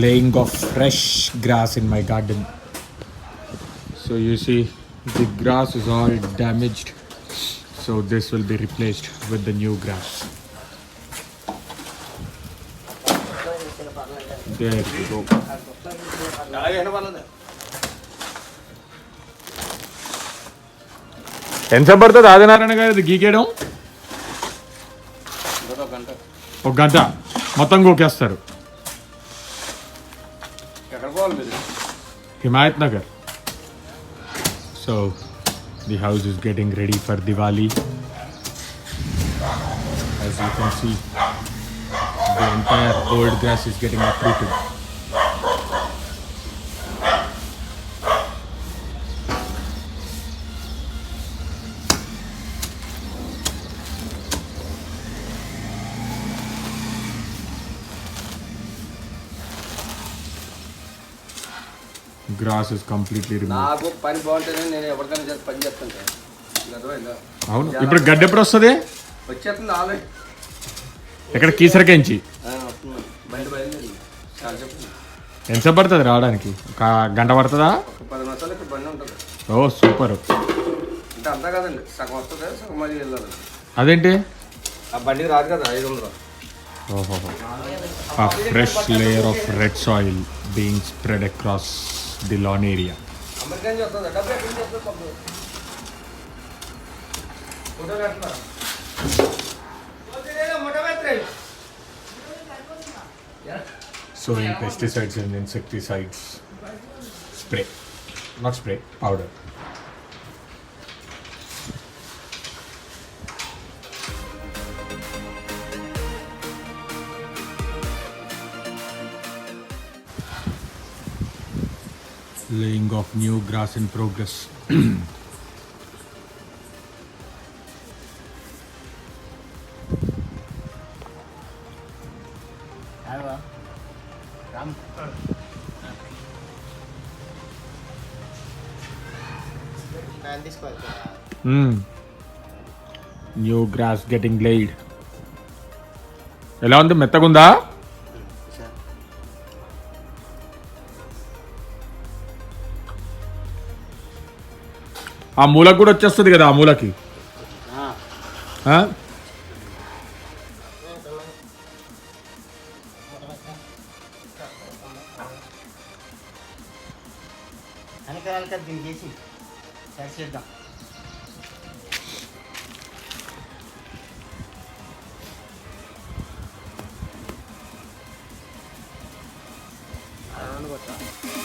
Laying of fresh grass in my garden. So you see the grass is all damaged, so this will be replaced with the new grass. There you go. ఎంత పడుతుంది ఆదినారాయణ గారు ఇది గీకేయడం? ఒక గంట మొత్తం గోకేస్తారు. Himayat Nagar. So the house is getting ready for Diwali. As you can see, the entire old grass is getting uprooted. Grass is completely removed. నాకు పని బాగుంటుంది, నేను ఎవరికైనా చేసి పని చేస్తాను సార్. అవును, ఇప్పుడు గడ్డ ఎప్పుడు వస్తుంది? వచ్చేస్తుంది ఆల్రెడీ. ఎక్కడ కీసరకించి బండి బయలుదేరి చాలా చెప్పండి. ఎంత పడుతుంది రావడానికి? ఒక గంట పడుతుందా? ఒక 10 నిమిషాలు ఇక్కడ బండి ఉంటుంది. ఓ సూపర్. అంటే అంతా కాదండి, సగం వస్తుంది, సగం మళ్ళీ వెళ్ళాలి. అదేంటి? ఆ బండికి రాదు కదా 500. ఓహో. A fresh layer of red soil being spread across the lawn area. America నుంచి వస్తుంది, డబ్బు ఎక్కడి నుంచి వస్తుంది? ఫోటో కట్టినా Sowing pesticides and insecticides. Spray. Not spray, powder. Laying of new grass in progress. New grass getting laid. ఎలా ఉంది? మెత్తగుందా? ఆ మూలకు కూడా వచ్చేస్తుంది కదా, ఆ మూలకి. దీనికి సరి చేద్దాం. కొత్త